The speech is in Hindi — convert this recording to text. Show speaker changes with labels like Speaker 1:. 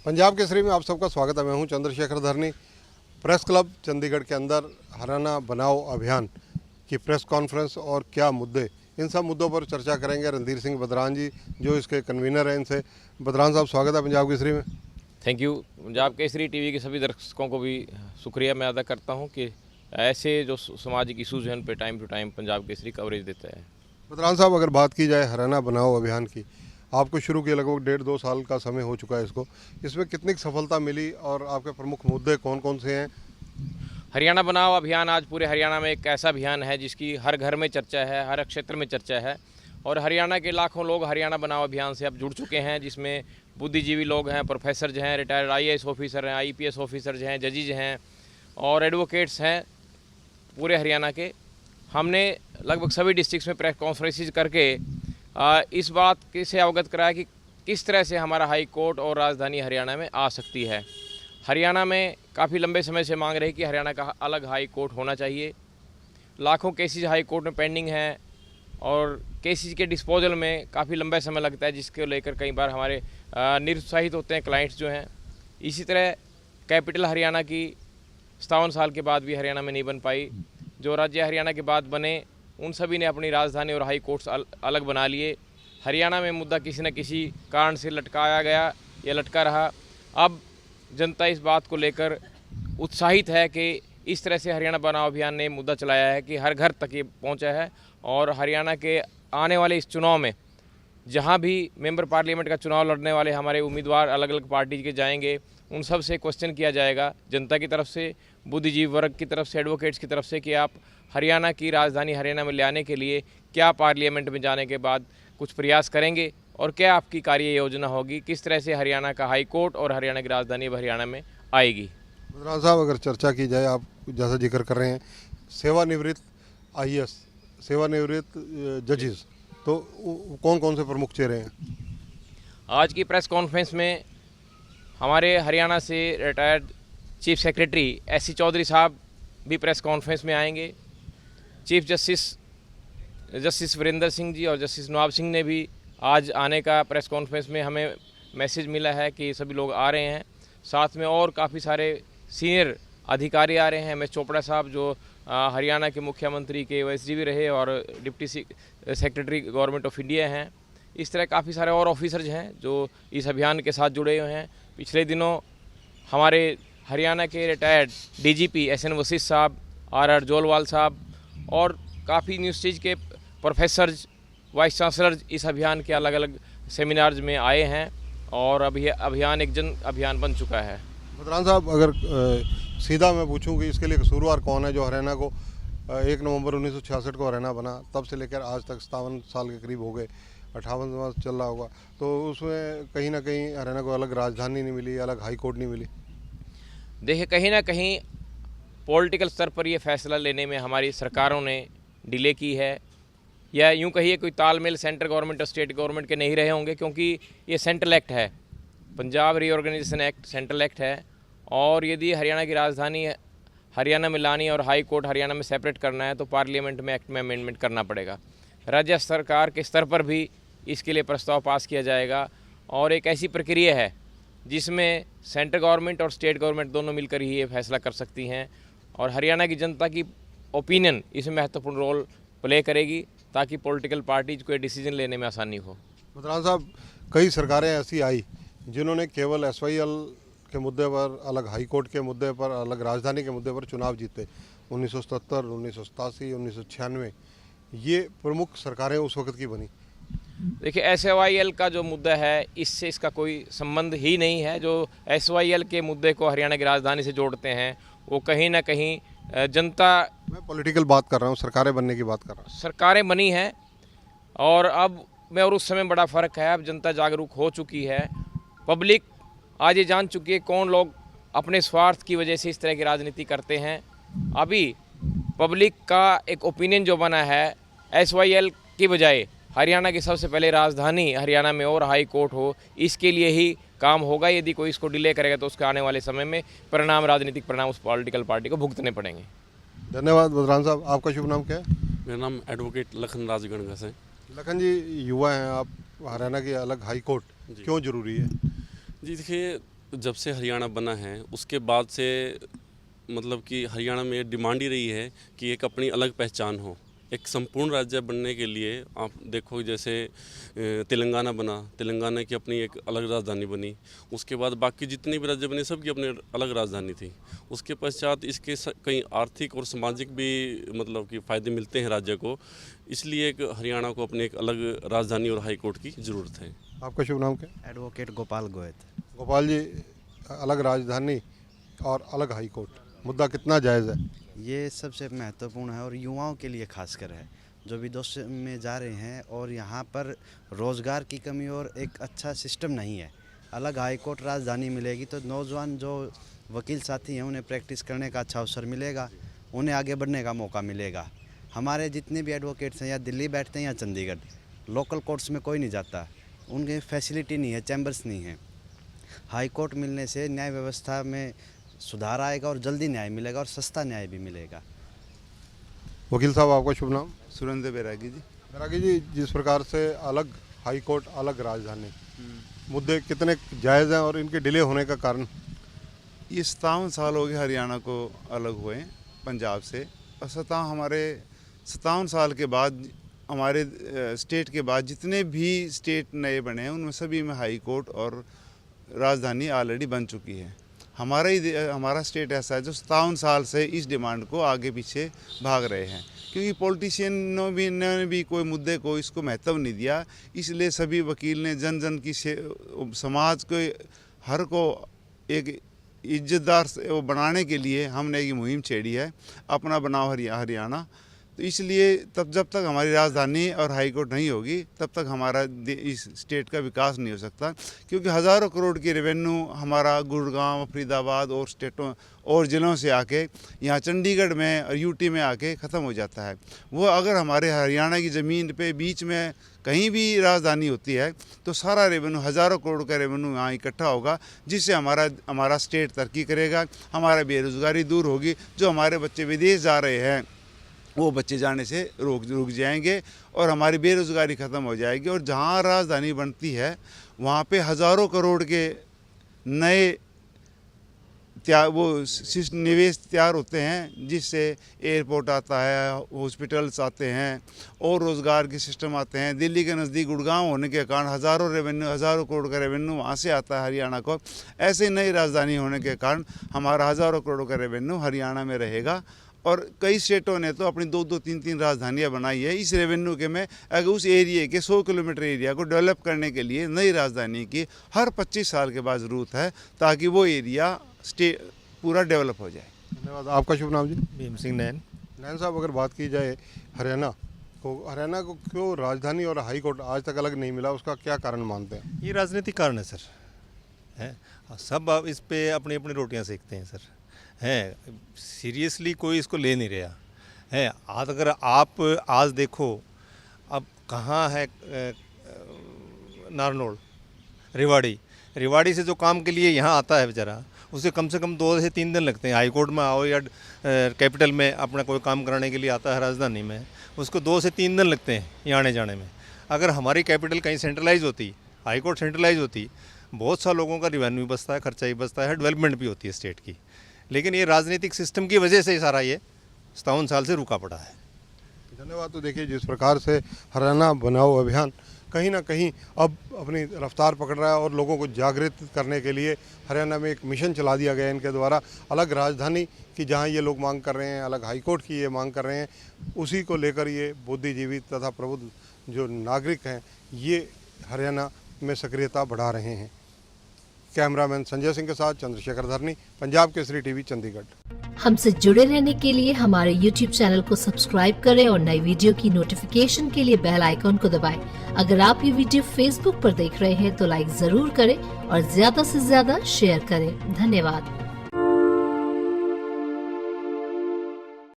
Speaker 1: पंजाब केसरी में आप सबका स्वागत है। मैं हूं चंद्रशेखर धरनी। प्रेस क्लब चंडीगढ़ के अंदर हरियाणा बनाओ अभियान की प्रेस कॉन्फ्रेंस और क्या मुद्दे, इन सब मुद्दों पर चर्चा करेंगे रणधीर सिंह बदरान जी, जो इसके कन्वीनर हैं। इनसे बदरान साहब, स्वागत है पंजाब केसरी में।
Speaker 2: Thank you. Punjab Kesari TV के सभी दर्शकों को भी शुक्रिया मैं अदा करता हूं कि ऐसे जो सामाजिक इशूज़ हैं उन पर time to time Punjab Kesari coverage देता है।
Speaker 1: बदरान साहब, अगर बात की जाए हरियाणा बनाओ अभियान की, आपको शुरू किए लगभग 1.5-2 साल का समय हो चुका है इसको, इसमें कितनी सफलता मिली और आपके प्रमुख मुद्दे कौन कौन से हैं?
Speaker 2: हरियाणा बनाओ अभियान आज पूरे हरियाणा में एक ऐसा अभियान है जिसकी हर घर में चर्चा है, हर क्षेत्र में चर्चा है और हरियाणा के लाखों लोग हरियाणा बनाओ अभियान से अब जुड़ चुके हैं, जिसमें बुद्धिजीवी लोग हैं, प्रोफेसर हैं, रिटायर्ड IAS ऑफिसर हैं, IPS ऑफिसर्स हैं, जजेज हैं और एडवोकेट्स हैं पूरे हरियाणा के। हमने लगभग सभी डिस्ट्रिक्ट्स में प्रेस कॉन्फ्रेंसेज करके इस बात से अवगत कराया कि किस तरह से हमारा हाई कोर्ट और राजधानी हरियाणा में आ सकती है। हरियाणा में काफ़ी लंबे समय से मांग रही कि हरियाणा का अलग हाई कोर्ट होना चाहिए। लाखों केसेस हाई कोर्ट में पेंडिंग हैं और केसेस के डिस्पोजल में काफ़ी लंबा समय लगता है, जिसको लेकर कई बार हमारे निरुत्साहित होते हैं क्लाइंट्स जो हैं। इसी तरह कैपिटल हरियाणा की 57 साल के बाद भी हरियाणा में नहीं बन पाई। जो राज्य हरियाणा के बाद बने उन सभी ने अपनी राजधानी और हाई कोर्ट्स अलग बना लिए। हरियाणा में मुद्दा किसी न किसी कारण से लटकाया गया या लटका रहा। अब जनता इस बात को लेकर उत्साहित है कि इस तरह से हरियाणा बनाओ अभियान ने मुद्दा चलाया है कि हर घर तक ये पहुंचा है और हरियाणा के आने वाले इस चुनाव में जहां भी मेंबर पार्लियामेंट का चुनाव लड़ने वाले हमारे उम्मीदवार अलग अलग पार्टी के जाएंगे, उन सब से क्वेश्चन किया जाएगा जनता की तरफ से, बुद्धिजीवी वर्ग की तरफ से, एडवोकेट्स की तरफ से कि आप हरियाणा की राजधानी हरियाणा में ले आने के लिए क्या पार्लियामेंट में जाने के बाद कुछ प्रयास करेंगे और क्या आपकी कार्य योजना होगी, किस तरह से हरियाणा का हाई कोर्ट और हरियाणा की राजधानी हरियाणा में आएगी।
Speaker 1: बदरान साहब, अगर चर्चा की जाए, आप जैसा जिक्र कर रहे हैं सेवानिवृत्त IAS, सेवानिवृत्त जजेस, तो कौन कौन से प्रमुख चेहरे हैं?
Speaker 2: आज की प्रेस कॉन्फ्रेंस में हमारे हरियाणा से retired chief secretary SC Chaudhary साहब भी प्रेस कॉन्फ्रेंस में आएंगे। चीफ जस्टिस वीरेंद्र सिंह जी और जस्टिस नवाब सिंह ने भी आज आने का प्रेस कॉन्फ्रेंस में हमें मैसेज मिला है कि सभी लोग आ रहे हैं। साथ में और काफ़ी सारे सीनियर अधिकारी आ रहे हैं। MS चोपड़ा साहब जो हरियाणा के मुख्यमंत्री के OSD भी रहे और deputy secretary government of India हैं। इस तरह काफ़ी सारे और ऑफिसर्स हैं जो इस अभियान के साथ जुड़े हुए हैं। पिछले दिनों हमारे हरियाणा के रिटायर्ड DGP SN वशिष्ठ साहब, RR जोलवाल साहब और काफ़ी यूनिवर्सिटीज़ के प्रोफेसर्स, वाइस चांसलर्स इस अभियान के अलग अलग सेमिनार्स में आए हैं और अभी अभियान एक जन अभियान बन चुका है।
Speaker 1: बदरान साहब, अगर सीधा मैं पूछूं कि इसके लिए कसूरवार कौन है, जो हरियाणा को 1 नवंबर 1966 को हरियाणा बना, तब से लेकर आज तक 57 साल के करीब हो गए, 58वां चल रहा होगा, तो उसमें कहीं ना कहीं हरियाणा को अलग राजधानी नहीं मिली, अलग हाई कोर्ट नहीं मिली?
Speaker 2: देखिए, कहीं ना कहीं पॉलिटिकल स्तर पर ये फैसला लेने में हमारी सरकारों ने डिले की है, या यूं कहिए कोई तालमेल सेंट्रल गवर्नमेंट और स्टेट गवर्नमेंट के नहीं रहे होंगे, क्योंकि ये सेंट्रल एक्ट है, Punjab reorganisation act central act है। और यदि हरियाणा की राजधानी हरियाणा में लानी और हाई कोर्ट हरियाणा में सेपरेट करना है तो पार्लियामेंट में एक्ट में अमेंडमेंट करना पड़ेगा। राज्य सरकार के स्तर पर भी इसके लिए प्रस्ताव पास किया जाएगा और एक ऐसी प्रक्रिया है जिसमें सेंट्रल गवर्नमेंट और स्टेट गवर्नमेंट दोनों मिलकर ही ये फैसला कर सकती हैं और हरियाणा की जनता की ओपिनियन इसमें महत्वपूर्ण रोल प्ले करेगी ताकि पॉलिटिकल पार्टीज को डिसीजन लेने में आसानी हो।
Speaker 1: बदरान साहब, कई सरकारें ऐसी आई जिन्होंने केवल SYL के मुद्दे पर, अलग हाई कोर्ट के मुद्दे पर, अलग राजधानी के मुद्दे पर चुनाव जीते। 1977, 1987, 1996 ये प्रमुख सरकारें उस वक्त की बनी।
Speaker 2: देखिए, SYL का जो मुद्दा है इससे इसका कोई संबंध ही नहीं है। जो SYL के मुद्दे को हरियाणा की राजधानी से जोड़ते हैं वो कहीं ना कहीं जनता,
Speaker 1: मैं पॉलिटिकल बात कर रहा हूँ, सरकारें बनने की बात कर रहा हूँ।
Speaker 2: सरकारें बनी हैं और अब में और उस समय बड़ा फ़र्क है। अब जनता जागरूक हो चुकी है, पब्लिक आज ये जान चुकी है कौन लोग अपने स्वार्थ की वजह से इस तरह की राजनीति करते हैं। अभी पब्लिक का एक ओपिनियन जो बना है SYL की बजाय हरियाणा की सबसे पहले राजधानी हरियाणा में और हाई कोर्ट हो, इसके लिए ही काम होगा। यदि कोई इसको डिले करेगा तो उसके आने वाले समय में परिणाम, राजनीतिक परिणाम उस पॉलिटिकल पार्टी को भुगतने पड़ेंगे।
Speaker 1: धन्यवाद बदरान साहब। आपका शुभ नाम क्या है?
Speaker 3: मेरा नाम एडवोकेट लखन राज गणगस है।
Speaker 1: लखन जी, युवा हैं आप, हरियाणा की अलग हाई कोर्ट क्यों जरूरी है?
Speaker 3: जी देखिए, जब से हरियाणा बना है उसके बाद से मतलब कि हरियाणा में डिमांड ही रही है कि एक अपनी अलग पहचान हो। एक संपूर्ण राज्य बनने के लिए आप देखो जैसे तेलंगाना बना, तेलंगाना की अपनी एक अलग राजधानी बनी, उसके बाद बाकी जितने भी राज्य बने सबकी अपनी अलग राजधानी थी। उसके पश्चात इसके कई आर्थिक और सामाजिक भी मतलब कि फ़ायदे मिलते हैं राज्य को, इसलिए एक हरियाणा को अपनी एक अलग राजधानी और हाई कोर्ट की ज़रूरत है।
Speaker 1: आपका शुभ नाम क्या?
Speaker 4: एडवोकेट गोपाल गोयत।
Speaker 1: गोपाल जी, अलग राजधानी और अलग हाई कोर्ट, मुद्दा कितना जायज़ है?
Speaker 4: ये सबसे महत्वपूर्ण है और युवाओं के लिए खासकर है जो विदेश में जा रहे हैं और यहाँ पर रोज़गार की कमी और एक अच्छा सिस्टम नहीं है। अलग हाई कोर्ट राजधानी मिलेगी तो नौजवान जो वकील साथी हैं उन्हें प्रैक्टिस करने का अच्छा अवसर मिलेगा, उन्हें आगे बढ़ने का मौका मिलेगा। हमारे जितने भी एडवोकेट्स हैं या दिल्ली बैठते हैं या चंडीगढ़, लोकल कोर्ट्स में कोई नहीं जाता, उनकी फैसिलिटी नहीं है, चैम्बर्स नहीं है। हाई कोर्ट मिलने से न्याय व्यवस्था में सुधार आएगा और जल्दी न्याय मिलेगा और सस्ता न्याय भी मिलेगा।
Speaker 1: वकील साहब, आपका शुभ नाम?
Speaker 5: सुरेंद्र बैरागी जी।
Speaker 1: बैरागी जी, जिस प्रकार से अलग हाई कोर्ट अलग राजधानी, मुद्दे कितने जायज़ हैं और इनके डिले होने का कारण?
Speaker 5: ये 57 साल हो गए हरियाणा को अलग हुए पंजाब से, और 57 साल के बाद हमारे स्टेट के बाद जितने भी स्टेट नए बने हैं उनमें सभी में हाई कोर्ट और राजधानी ऑलरेडी बन चुकी है। हमारा स्टेट ऐसा है जो 57 साल से इस डिमांड को आगे पीछे भाग रहे हैं, क्योंकि पॉलिटिशियनों ने भी कोई मुद्दे को इसको महत्व नहीं दिया। इसलिए सभी वकील ने जन जन की समाज को हर को एक इज्जतदार वो बनाने के लिए हमने एक मुहिम छेड़ी है, अपना बनाओ हरियाणा। तो इसलिए तब जब तक हमारी राजधानी और हाई कोर्ट नहीं होगी तब तक हमारा इस स्टेट का विकास नहीं हो सकता, क्योंकि हज़ारों करोड़ की रेवेन्यू हमारा गुड़गांव, फरीदाबाद और स्टेटों और ज़िलों से आके यहाँ चंडीगढ़ में और यूटी में आके ख़त्म हो जाता है। वो अगर हमारे हरियाणा की ज़मीन पे बीच में कहीं भी राजधानी होती है तो सारा रेवेन्यू, हज़ारों करोड़ का रेवेन्यू यहाँ इकट्ठा होगा, जिससे हमारा स्टेट तरक्की करेगा, हमारा बेरोज़गारी दूर होगी। जो हमारे बच्चे विदेश जा रहे हैं वो बच्चे जाने से रुक जाएंगे और हमारी बेरोज़गारी ख़त्म हो जाएगी। और जहाँ राजधानी बनती है वहाँ पे हज़ारों करोड़ के नए निवेश तैयार होते हैं, जिससे एयरपोर्ट आता है, हॉस्पिटल्स आते हैं और रोज़गार के सिस्टम आते हैं। दिल्ली के नज़दीक गुड़गांव होने के कारण हज़ारों करोड़ का रेवेन्यू वहाँ से आता है हरियाणा को। ऐसे ही नई राजधानी होने के कारण हमारा हज़ारों करोड़ का रेवेन्यू हरियाणा में रहेगा। और कई स्टेटों ने तो अपनी 2-2, 3-3 राजधानियाँ बनाई है। इस रेवेन्यू के में अगर उस एरिया के 100 किलोमीटर एरिया को डेवलप करने के लिए नई राजधानी की हर 25 साल के बाद ज़रूरत है, ताकि वो एरिया पूरा डेवलप हो जाए।
Speaker 1: धन्यवाद। आपका शुभ नाम जी?
Speaker 6: भीम सिंह नैन।
Speaker 1: नैन साहब, अगर बात की जाए हरियाणा को क्यों राजधानी और हाई कोर्ट आज तक अलग नहीं मिला, उसका क्या कारण मानते हैं?
Speaker 6: ये राजनीतिक कारण है सर, हैं सब अब इस पे अपनी अपनी रोटियां सेकते हैं सर, हैं सीरियसली कोई इसको ले नहीं रहा है। आज अगर आप आज देखो अब कहाँ है नारनौल, रेवाड़ी से जो काम के लिए यहाँ आता है बेचारा, उसे कम से कम 2 से 3 दिन लगते हैं। हाई कोर्ट में आओ या कैपिटल में अपना कोई काम कराने के लिए आता है राजधानी में, उसको 2 से 3 दिन लगते हैं यहाँ आने जाने में। अगर हमारी कैपिटल कहीं सेंट्रलाइज होती, हाई कोर्ट सेंट्रलाइज होती, बहुत सा लोगों का रिवेन्यू बचता है, खर्चा ही बचता है, डेवलपमेंट भी होती है स्टेट की। लेकिन ये राजनीतिक सिस्टम की वजह से सारा ये 57 साल से रुका पड़ा है।
Speaker 1: धन्यवाद। तो देखिए, जिस प्रकार से हरियाणा बनाओ अभियान कहीं ना कहीं अब अपनी रफ्तार पकड़ रहा है और लोगों को जागृत करने के लिए हरियाणा में एक मिशन चला दिया गया है इनके द्वारा। अलग राजधानी की जहां ये लोग मांग कर रहे हैं, अलग हाईकोर्ट की ये मांग कर रहे हैं, उसी को लेकर ये बुद्धिजीवी तथा प्रबुद्ध जो नागरिक हैं ये हरियाणा में सक्रियता बढ़ा रहे हैं। कैमरामैन संजय सिंह के साथ चंद्रशेखर धरनी, पंजाब केसरी टीवी, चंडीगढ़।
Speaker 7: हमसे जुड़े रहने के लिए हमारे YouTube चैनल को सब्सक्राइब करें और नई वीडियो की नोटिफिकेशन के लिए बेल आइकॉन को दबाएं। अगर आप ये वीडियो Facebook पर देख रहे हैं तो लाइक जरूर करें और ज्यादा से ज्यादा शेयर करें। धन्यवाद।